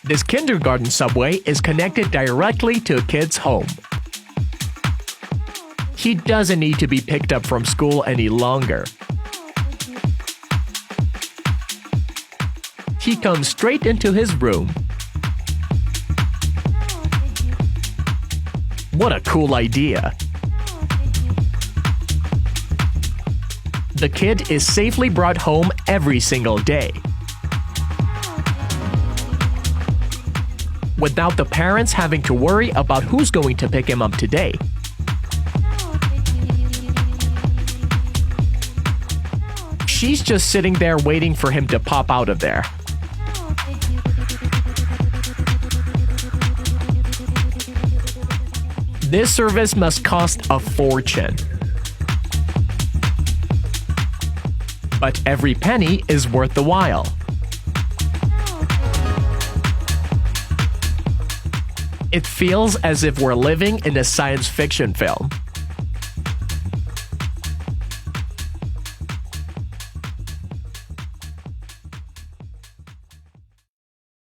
This kindergarten subway is connected directly to a kid's home. He doesn't need to be picked up from school any longer. He comes straight into his room. What a cool idea! The kid is safely brought home every single day, without the parents having to worry about who's going to pick him up today. She's just sitting there waiting for him to pop out of there. This service must cost a fortune. But every penny is worth the while. It feels as if we're living in a science fiction film.